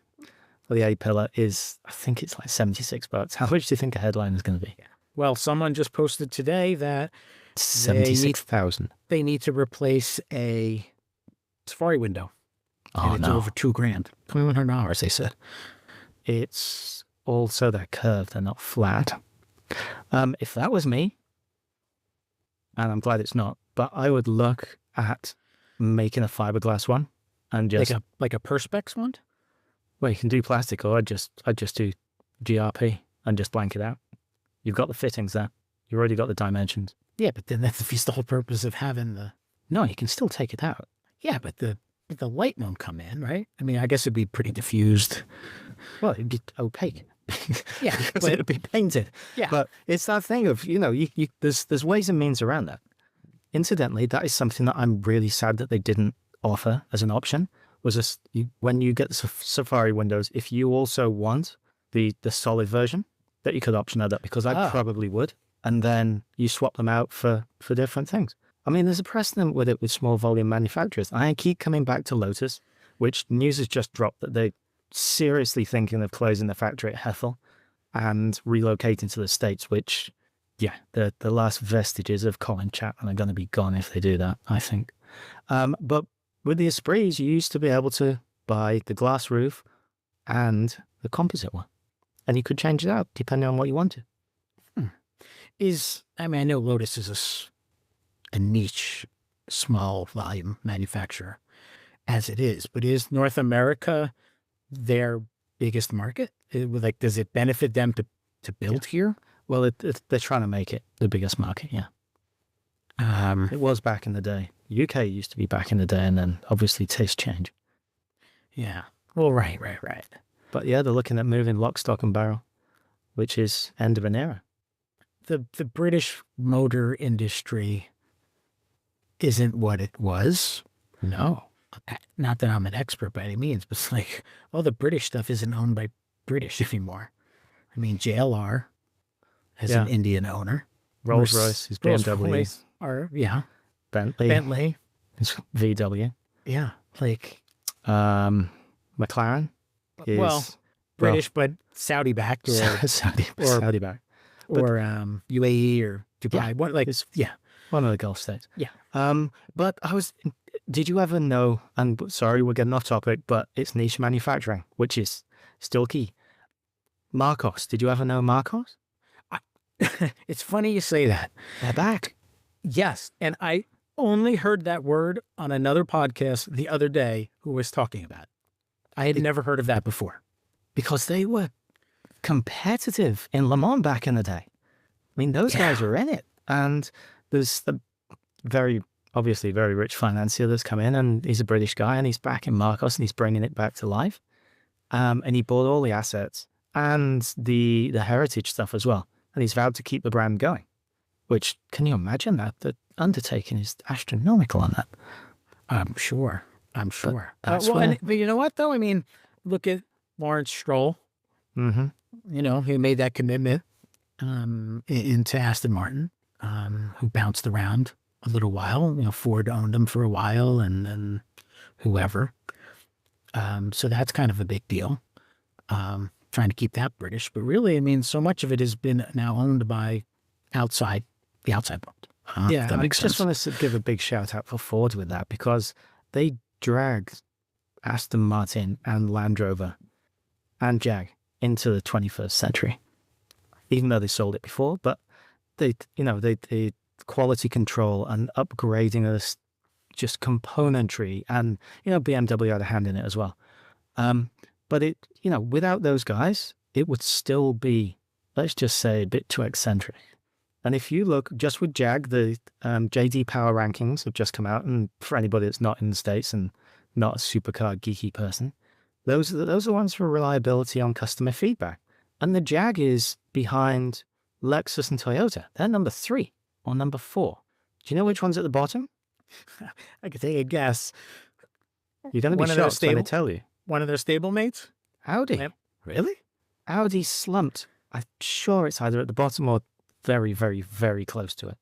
for the A-pillar is, I think it's like $76. How much do you think a headline is going to be? Well, someone just posted today that 76,000. they need to replace a safari window. Oh, and it's no. over $2,000. $2,100, they said. It's also they're curved, they're not flat. If that was me, and I'm glad it's not, but I would look at making a fiberglass one and just Like a Perspex one? well, you can do plastic, or I'd just do GRP and just blank it out. You've got the fittings there. You've already got the dimensions. Yeah, but then that defeats the whole purpose of having the... No, you can still take it out. Yeah, but the light won't come in, right? I mean, I guess it'd be pretty diffused. Well, it'd be opaque. Yeah, because it'd be painted. Yeah. But it's that thing of, there's ways and means around that. Incidentally, that is something that I'm really sad that they didn't offer as an option, was this, when you get the Safari windows, if you also want the solid version, that you could option that, because I probably would. And then you swap them out for different things. I mean, there's a precedent with it with small volume manufacturers. I keep coming back to Lotus, which news has just dropped that they're seriously thinking of closing the factory at Hethel and relocating to the States, which, yeah, the last vestiges of Colin Chapman are going to be gone if they do that, I think. But with the Esprits, you used to be able to buy the glass roof and the composite one. And you could change it out depending on what you wanted. I know Lotus is a niche, small volume manufacturer as it is, but is North America their biggest market? Does it benefit them to build here? Well, they're trying to make it the biggest market, yeah. It was back in the day. UK used to be back in the day, and then obviously taste change. Yeah. Well, right. But yeah, they're looking at moving lock, stock, and barrel, which is end of an era. The British motor industry isn't what it was. No. Not that I'm an expert by any means, but it's like all the British stuff isn't owned by British anymore. I mean, JLR has an Indian owner. Rolls-Royce is BMW. Bentley is VW. Yeah. McLaren is... British, but Saudi-backed. Or Saudi-backed. Or UAE or Dubai. Yeah. One of the Gulf states. Yeah. But did you ever know, and sorry, we're getting off topic, but it's niche manufacturing, which is still key. Marcos. Did you ever know Marcos? It's funny you say that. They're back. Yes. And I only heard that word on another podcast the other day who was talking about it. I had never heard of that before. Because they were competitive in Le Mans back in the day. I mean, those guys were in it. And there's the obviously very rich financier that's come in, and he's a British guy, and he's back in Marcos, and he's bringing it back to life. And he bought all the assets and the heritage stuff as well. And he's vowed to keep the brand going, which, can you imagine that? The undertaking is astronomical on that. I'm sure. But but you know what, though? I mean, look at Lawrence Stroll. Mm-hmm. He made that commitment into Aston Martin, who bounced around a little while. Ford owned them for a while, and then whoever. So that's kind of a big deal. Trying to keep that British, but really, I mean, so much of it has been now owned by the outside world. I just want to give a big shout out for Ford with that, because they dragged Aston Martin and Land Rover and Jag into the 21st century, even though they sold it before. But they quality control and upgrading us, just componentry, and BMW had a hand in it as well. But without those guys, it would still be, let's just say, a bit too eccentric. And if you look just with Jag, the JD Power rankings have just come out, and for anybody that's not in the States and not a supercar geeky person, those are the ones for reliability on customer feedback. And the Jag is behind Lexus and Toyota. They're number 3 or number 4. Do you know which one's at the bottom? I could take a guess. You're going to be shocked when I tell you. One of their stablemates? Audi. Really? Audi slumped. I'm sure it's either at the bottom or very, very, very close to it.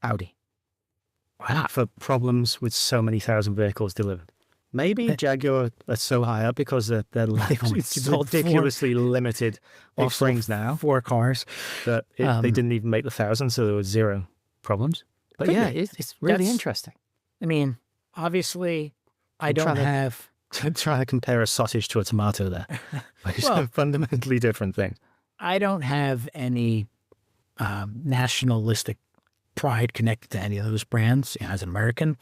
Audi. Wow. For problems with so many thousand vehicles delivered. Maybe Jaguar are so high up because they're like sold ridiculously limited offerings now 4 cars. that they didn't even make the 1,000, so there was 0 problems. But Could yeah, be. it's really That's- interesting. I mean, obviously, I I'm don't trying to- have. Trying to compare a sausage to a tomato there, which Well- are fundamentally different things. I don't have any nationalistic pride connected to any of those brands as an American.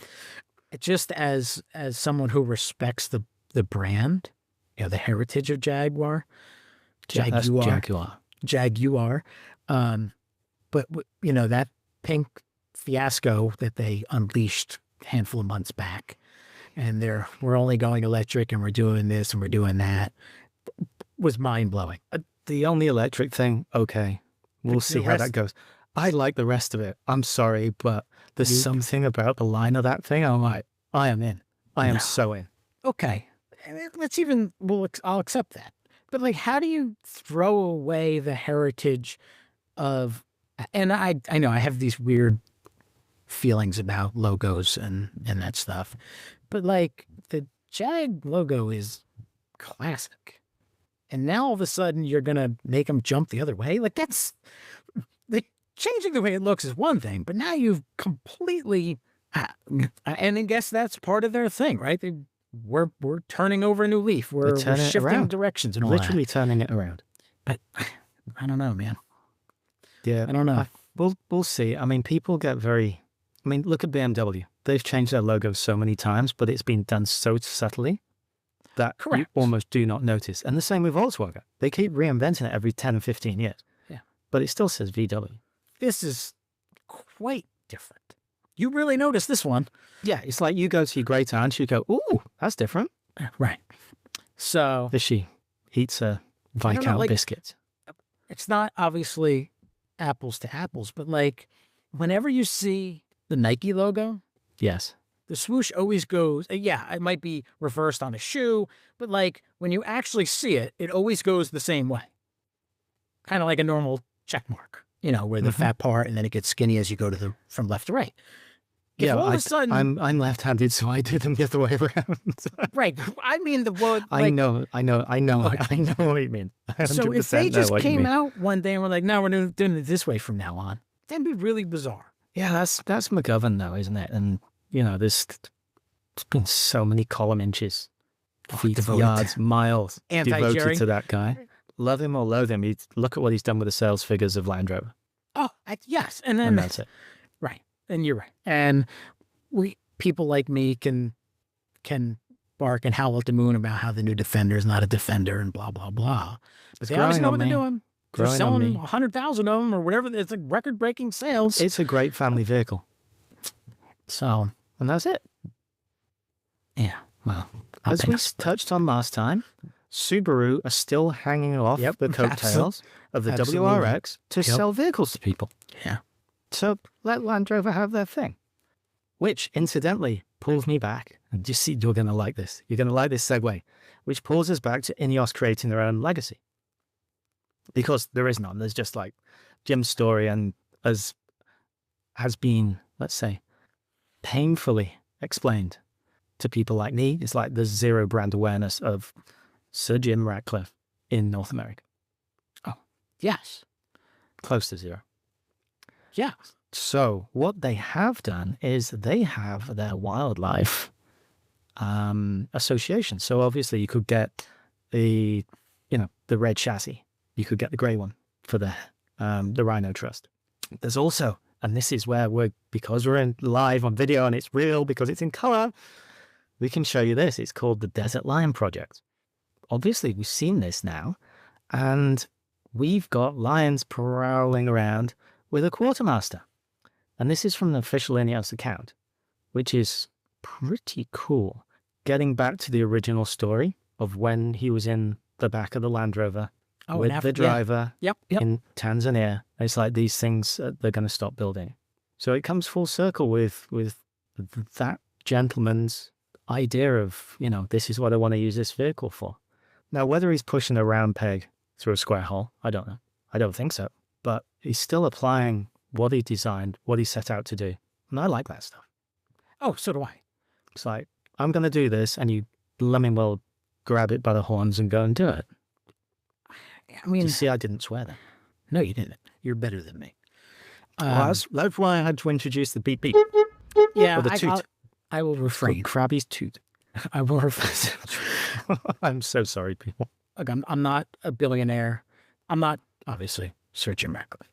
Just as someone who respects the brand, the heritage of Jaguar, That's Jaguar. Jaguar. But that pink fiasco that they unleashed a handful of months back, and we're only going electric, and we're doing this and we're doing that, was mind blowing. The only electric thing, okay, we'll see how that goes. I like the rest of it. I'm sorry, but there's something about the line of that thing. I'm like, I am in. I am so in. Okay, I'll accept that. But like, how do you throw away the heritage of? And I know I have these weird feelings about logos and that stuff, but like the Jag logo is classic, and now all of a sudden you're gonna make them jump the other way. Like that's changing the way it looks is one thing, but now you've completely. And I guess that's part of their thing, right? We're turning over a new leaf. We're shifting directions and all literally turning it around. But I don't know, man. Yeah, I don't know. We'll see. I mean, people get very. I mean, look at BMW. They've changed their logo so many times, but it's been done so subtly that you almost do not notice. And the same with Volkswagen. They keep reinventing it every 10 or 15 years. Yeah, but it still says VW. This is quite different. You really notice this one. Yeah, it's like you go to your great aunt, you go, ooh, that's different. Right. So she eats a Viscount biscuit. It's not obviously apples to apples, but like whenever you see the Nike logo, yes, the swoosh always goes, yeah, it might be reversed on a shoe, but like when you actually see it, it always goes the same way. Kind of like a normal check mark, where the fat part and then it gets skinny as you go from left to right. Yeah, all of a sudden, I'm left-handed, so I do them the other way around. Right. I mean, the word. I know what you mean. So if they just came out one day and were like, no, we're doing it this way from now on, that'd be really bizarre. Yeah, that's McGovern, though, isn't it? And, there's been so many column inches, feet, yards, miles devoted to that guy. Love him or loathe him, look at what he's done with the sales figures of Land Rover. Oh, yes. And then that's it. Right. And you're right. And people like me can bark and howl at the moon about how the new Defender is not a Defender and blah, blah, blah. But they always know what they're doing. They're selling 100,000 of them or whatever. It's like record-breaking sales. It's a great family vehicle. So, and that's it. Yeah. Well, as we touched on last time, Subaru are still hanging off the coattails of the WRX to sell vehicles to people. Yeah. So let Land Rover have their thing. Which, incidentally, pulls me back. And just see, you're going to like this. You're going to like this segue. Which pulls us back to INEOS creating their own legacy. Because there is none. There's just like Jim's story and as has been, let's say, painfully explained to people like me. It's like there's zero brand awareness of Sir Jim Ratcliffe in North America. Oh, yes. Close to zero. Yeah. So what they have done is they have their wildlife association. So obviously you could get the red chassis. You could get the grey one for the Rhino Trust. There's also, and this is where because we're in live on video and it's real because it's in color, we can show you this. It's called the Desert Lion Project. Obviously we've seen this now and we've got lions prowling around with a quartermaster. And this is from the official INEOS account, which is pretty cool. Getting back to the original story of when he was in the back of the Land Rover with the driver in Tanzania. It's like these things, they're going to stop building. So it comes full circle with that gentleman's idea of, this is what I want to use this vehicle for. Now, whether he's pushing a round peg through a square hole, I don't know. I don't think so. But he's still applying what he designed, what he set out to do. And I like that stuff. Oh, so do I. It's like, I'm going to do this, and you blooming well grab it by the horns and go and do it. I mean, You see, I didn't swear then. no, you didn't. You're better than me. Well, that's why I had to introduce the beep beep. Yeah, Or the toot. I will refrain. Krabby's toot. I will refrain. I'm so sorry, people. Look, I'm not a billionaire. I'm not, obviously, Sir Jim Ratcliffe.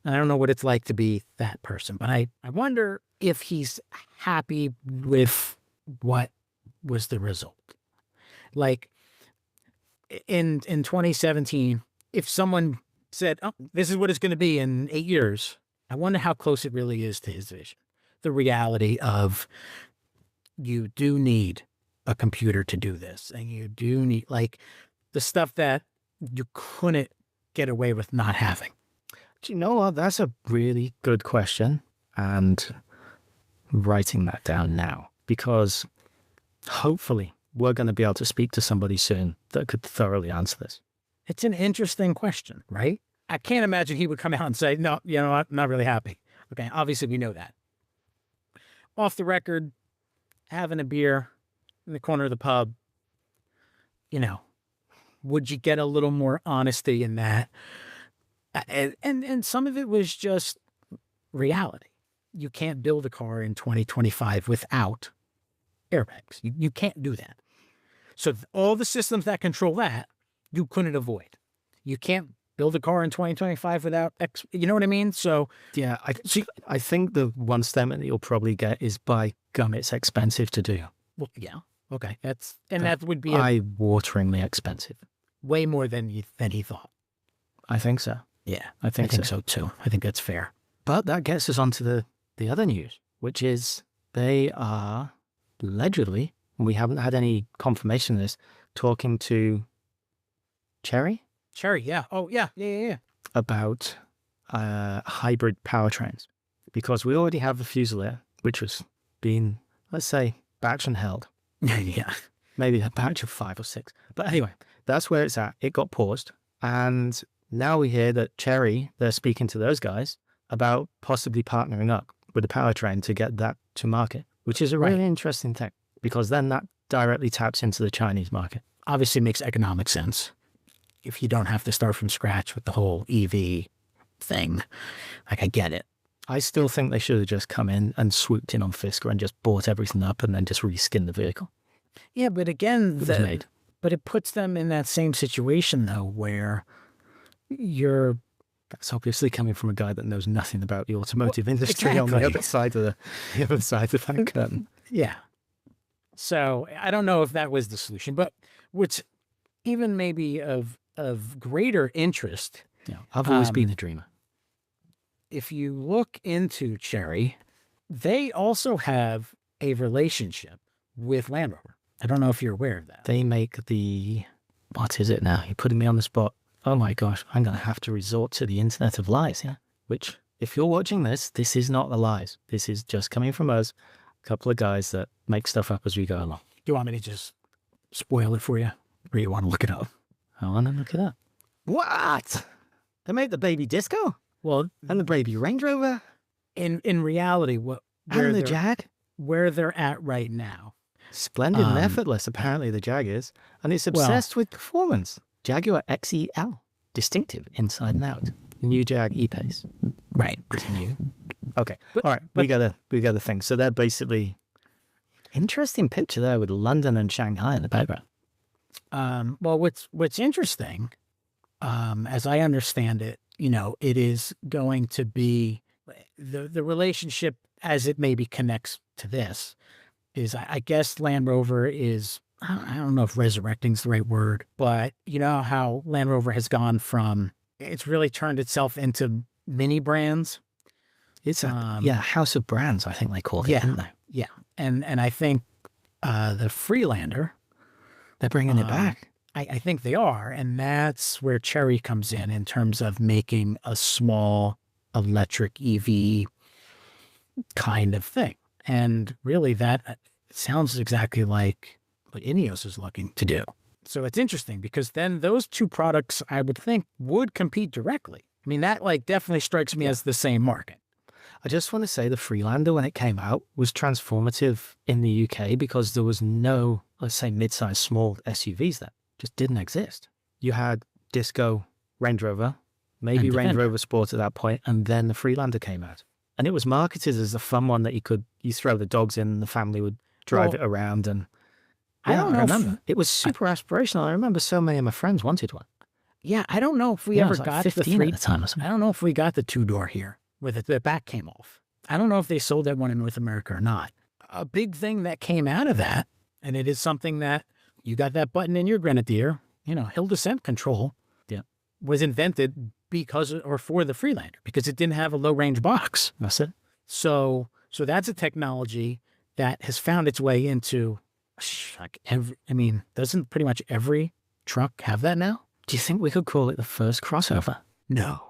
And I don't know what it's like to be that person, but I wonder if he's happy with what was the result. Like, in 2017, if someone said, oh, this is what it's going to be in 8 years, I wonder how close it really is to his vision. The reality of you do need a computer to do this, and you do need, like, the stuff that you couldn't get away with not having. Do you know what? That's a really good question. And writing that down now, because hopefully we're going to be able to speak to somebody soon that could thoroughly answer this. It's an interesting question, right? I can't imagine he would come out and say, no, you know, I'm not really happy. Okay, obviously we know that. Off the record, having a beer in the corner of the pub, you know, would you get a little more honesty in that? And some of it was just reality. You can't build a car in 2025 without airbags. You can't do that. So all the systems that control that, you couldn't avoid. You can't build a car in 2025 without you know what I mean? So yeah, I think the one statement that you'll probably get is, by gum, it's expensive to do. Well, yeah, okay, that would be eye-wateringly expensive. Way more than he thought. I think so. Yeah, I think so too. I think that's fair. But that gets us on to the other news, which is they are allegedly, and we haven't had any confirmation of this, talking to Chery yeah. Oh, yeah. about hybrid powertrains, because we already have the Fusilier, which was being, let's say, batch and held. Yeah. Maybe a batch of 5 or 6. But anyway, that's where it's at. It got paused. And now we hear that Chery, they're speaking to those guys about possibly partnering up with the powertrain to get that to market, which is a really interesting thing, because then that directly taps into the Chinese market. Obviously makes economic sense if you don't have to start from scratch with the whole EV thing. Like, I get it. I still think they should have just come in and swooped in on Fisker and just bought everything up and then just reskinned the vehicle. Yeah, but again, It was made. But it puts them in that same situation, though, where that's obviously coming from a guy that knows nothing about the automotive industry on the exactly. other side of that curtain. Yeah. So I don't know if that was the solution, but what's even maybe of greater interest. Yeah, I've always been a dreamer. If you look into Chery, they also have a relationship with Land Rover. I don't know if you're aware of that. They make what is it now? You're putting me on the spot. Oh my gosh, I'm going to have to resort to the internet of lies, yeah? Which, if you're watching this is not the lies. This is just coming from us, a couple of guys that make stuff up as we go along. Do you want me to just spoil it for you? Or you want to look it up? I want to look it up. What? They made the baby disco? Well, And the baby Range Rover? in reality, And the Jag? where they're at right now. Splendid and effortless, apparently the Jag is. And it's obsessed with performance. Jaguar XEL. Distinctive inside and out. The new Jag E-Pace. Right. It's new. Okay. All right. We got a thing. So they're basically... Interesting picture there with London and Shanghai in the background. Well, what's interesting, as I understand it, you know, it is going to be the relationship as it maybe connects to this is, I guess Land Rover is, I don't know if resurrecting is the right word, but you know how Land Rover has gone from, it's really turned itself into mini brands. It's House of Brands, I think they call it, isn't they? Yeah. And I think the Freelander, they're bringing it back. I think they are. And that's where Chery comes in terms of making a small electric EV kind of thing. And really that sounds exactly like what INEOS is looking to do. So it's interesting because then those two products, I would think, would compete directly. I mean, that like definitely strikes me as the same market. I just want to say the Freelander, when it came out, was transformative in the UK because there was no, let's say, mid-sized small SUVs that just didn't exist. You had Disco, Range Rover, maybe And Range Defender. Rover Sport at that point, and then the Freelander came out. And it was marketed as a fun one that you throw the dogs in and the family would drive Well, it around. And I don't know if- remember. It was super aspirational. I remember so many of my friends wanted one. Yeah, I don't know if we Yeah, I ever was like got the 15 three. at the time or something. I don't know if we got the 2-door here where the back came off. I don't know if they sold that one in North America or not. A big thing that came out of that, and it is something that you got that button in your Grenadier, hill descent control, Yeah. was invented because or for the Freelander because it didn't have a low range box. That's it. So that's a technology that has found its way into like doesn't pretty much every truck have that now? Do you think we could call it the first crossover? No.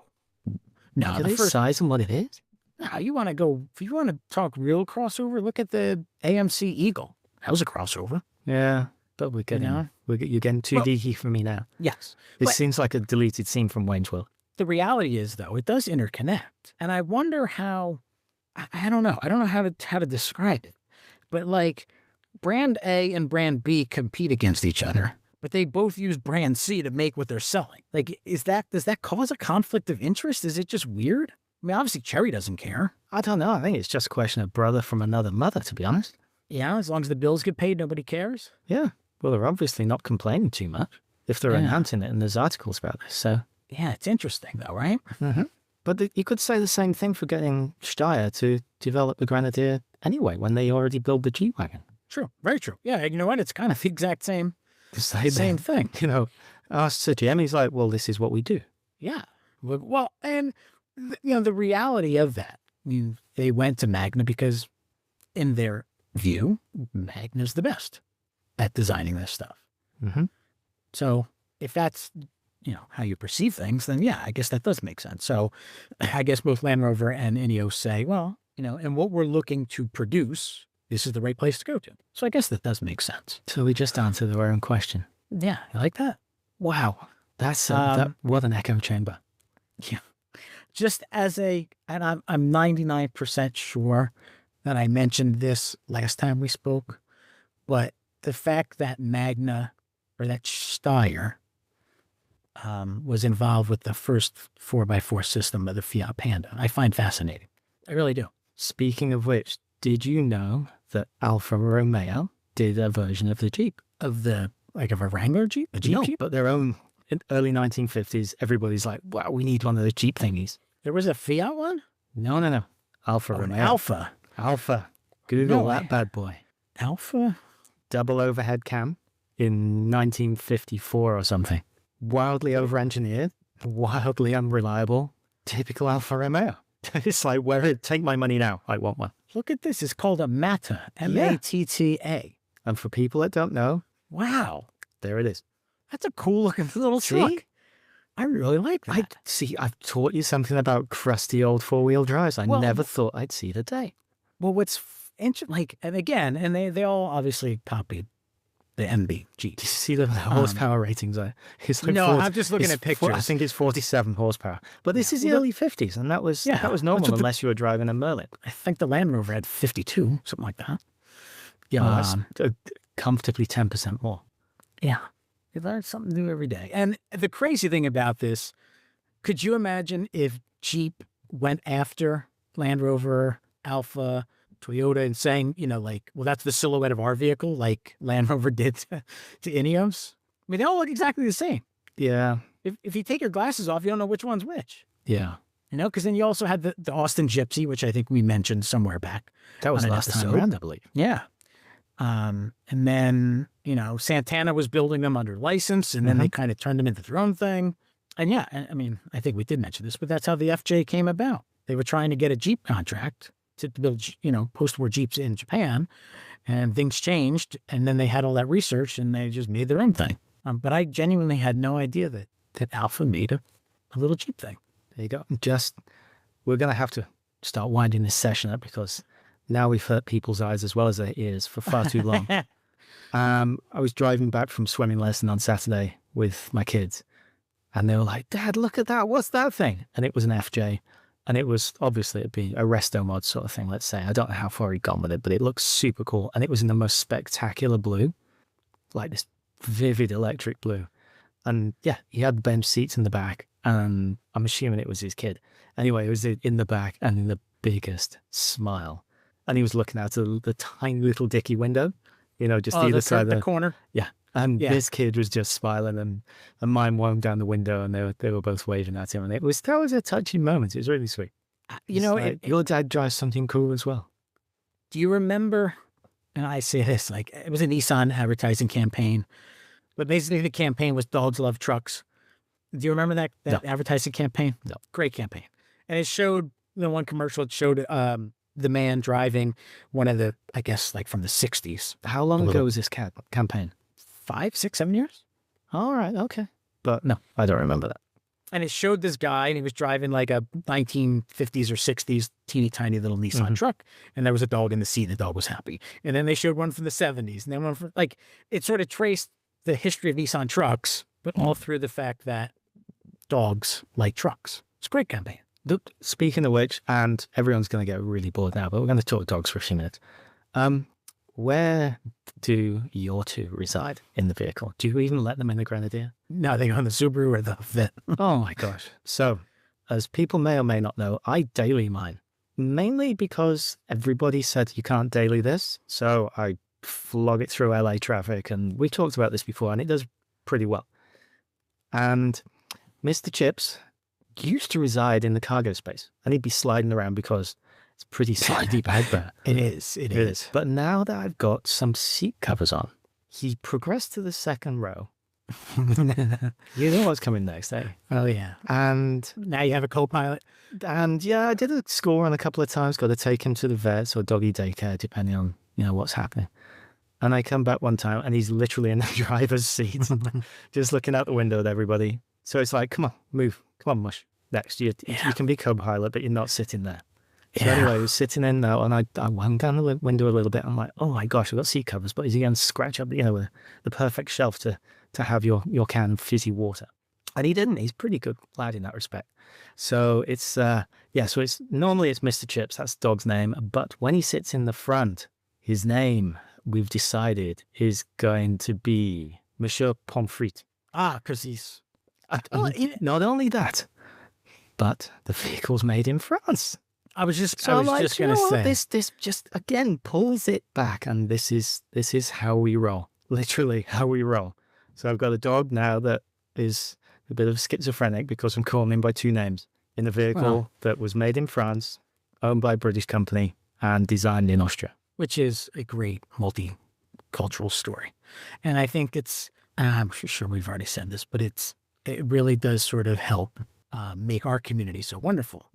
Look at the its first. size and what it is. No, if you want to talk real crossover, look at the AMC Eagle. That was a crossover. Yeah, but we're getting, know? you're getting too geeky for me now. Yes. This But seems like a deleted scene from Wayne's World. the reality is, though, it does interconnect. And I wonder how, I don't know. I don't know how to describe it. But like brand A and brand B compete against each other, but they both use brand C to make what they're selling. Like, does that cause a conflict of interest? Is it just weird? I mean, obviously Cherry doesn't care. I don't know. I think it's just a question of brother from another mother, to be honest. Yeah, as long as the bills get paid, nobody cares. Yeah. Well, they're obviously not complaining too much if they're Yeah. announcing it, and there's articles about this. So, Yeah, it's interesting though, right? but you could say the same thing for getting Steyr to develop the Grenadier anyway, when they already built the G-Wagon. True, very true. Yeah, you know what? It's kind of the exact same Same thing. asked Sir Jim, he's like, well, this is what we do. Yeah. Well, and the reality of that, they went to Magna because, in their view, Magna's the best at designing this stuff. Mm-hmm. So if that's how you perceive things, then yeah, I guess that does make sense. So I guess both Land Rover and INEOS say, well, and what we're looking to produce, this is the right place to go to. So I guess that does make sense. So we just answered our own question. Yeah, you like that? Wow. That's what an echo chamber. Yeah. Just and I'm 99% sure that I mentioned this last time we spoke, but the fact that Magna or that Steyr was involved with the first 4x4 system of the Fiat Panda, I find fascinating. I really do. Speaking of which, did you know that Alfa Romeo did a version of the Jeep? Of a Wrangler Jeep? A Jeep No, Jeep? but their own in early 1950s. Everybody's like, wow, we need one of those Jeep thingies. There was a Fiat one? No. Alfa An Romeo. Alpha. Alpha. Google No that way. bad boy. Alpha? Double overhead cam in 1954 or something. Wildly over-engineered, wildly unreliable. Typical Alfa Romeo. It's like, take my money now. I want one. Look at this. It's called a Matta. M-A-T-T-A. And for people that don't know, Wow. there it is. That's a cool looking little See? truck. I really like that. I've taught you something about crusty old four-wheel drives. I Well- never thought I'd see the day. Well, what's interesting, and again, and they all obviously copied the MB Jeep. Do you see the horsepower ratings? It's like No, 40 I'm just looking it's at pictures. I think it's 47 horsepower. But this is the Well, early 50s, and that was Yeah, normal that's what unless you were driving a Merlin. I think the Land Rover had 52, something like that. Yeah, well, that's Um, comfortably 10% more. Yeah. You learn something new every day. And the crazy thing about this, could you imagine if Jeep went after Land Rover, Alpha, Toyota and saying, well, that's the silhouette of our vehicle, like Land Rover did to INEOS? I mean, they all look exactly the same. Yeah, If you take your glasses off, you don't know which one's which. yeah. Because then you also had the Austin Gypsy, which I think we mentioned somewhere back. That was on an last time episode. around, I believe. Yeah. And then, Santana was building them under license, and then they kind of turned them into their own thing. And yeah, I mean, I think we did mention this, but that's how the FJ came about. They were trying to get a Jeep contract to build, post-war Jeeps in Japan, and things changed. And then they had all that research, and they just made their own thing. But I genuinely had no idea that Alpha made a little Jeep thing. There you go. We're going to have to start winding this session up because now we've hurt people's eyes as well as their ears for far too long. I was driving back from swimming lesson on Saturday with my kids, and they were like, "Dad, look at that. What's that thing?" And it was an FJ And it was obviously it'd be a resto mod sort of thing, let's say. I don't know how far he'd gone with it, but it looked super cool. And it was in the most spectacular blue, like this vivid electric blue. And yeah, he had the bench seats in the back, and I'm assuming it was his kid. Anyway, it was in the back and in the biggest smile. And he was looking out of the tiny little dicky window, just either side of the corner. Yeah. And Yeah. this kid was just smiling, and mine wound down the window, and they were both waving at him. And that was a touching moment. It was really sweet. Your dad drives something cool as well. Do you remember, and I say this, like it was a Nissan advertising campaign, but basically the campaign was Dogs Love Trucks. Do you remember that No. advertising campaign? No. Great campaign. And it showed, the one commercial, it showed the man driving one of the, I guess, like from the 60s. How long ago was this campaign? 5, 6, 7 years? All right, okay. But no, I don't remember that. And it showed this guy, and he was driving like a 1950s or 60s teeny tiny little Nissan truck. And there was a dog in the seat, and the dog was happy. And then they showed one from the 70s. And then one from, like, it sort of traced the history of Nissan trucks, but all through the fact that dogs like trucks. It's a great campaign. Speaking of which, and everyone's going to get really bored now, but we're going to talk dogs for a few minutes. Where do your two reside in the vehicle? Do you even let them in the Grenadier? No, they go in the Subaru or the Fit. Oh my gosh. So, as people may or may not know, I daily mine. Mainly because everybody said you can't daily this. So I flog it through LA traffic, and we talked about this before, and it does pretty well. And Mr. Chips used to reside in the cargo space, and he'd be sliding around because it's pretty slidey back there. It is. But now that I've got some seat covers on, he progressed to the second row. You know what's coming next, eh? Oh, yeah. And Now you have a co-pilot. yeah, I did a score on a couple of times, got to take him to the vets or doggy daycare, depending on, what's happening. And I come back one time, and he's literally in the driver's seat, just looking out the window at everybody. So it's like, come on, move. Come on, Mush. Next, you can be co-pilot, but you're not sitting there. So anyway, I was sitting in now, and I wound down the window a little bit. I'm like, oh my gosh, I've got seat covers, but is he going to scratch up, the perfect shelf to have your can of fizzy water? And he didn't. He's a pretty good lad in that respect. So it's, so it's normally it's Mr. Chips, that's the dog's name. But when he sits in the front, his name, we've decided, is going to be Monsieur Pomfret. Ah, because he's... Not only that, but the vehicle's made in France. I was just So going to say. this just again pulls it back, and this is how we roll. Literally how we roll. So I've got a dog now that is a bit of schizophrenic because I'm calling him by two names in a vehicle that was made in France, owned by a British company, and designed in Austria. Which is a great multicultural story. And I think I'm sure we've already said this, but it really does sort of help make our community so wonderful.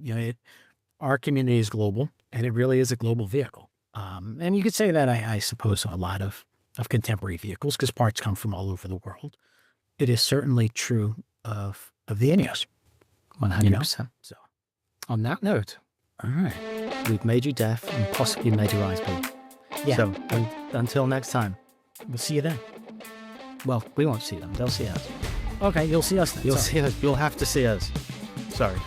Our community is global, and it really is a global vehicle. And you could say that, I suppose, on a lot of contemporary vehicles, because parts come from all over the world. It is certainly true of the INEOS. 100%. So, On that note, all right. we've made you deaf and possibly made your eyes bleed. Yeah. So until next time. We'll see you then. Well, we won't see them. They'll see us. Okay, you'll see us then. You'll see us. You'll have to see us. Sorry.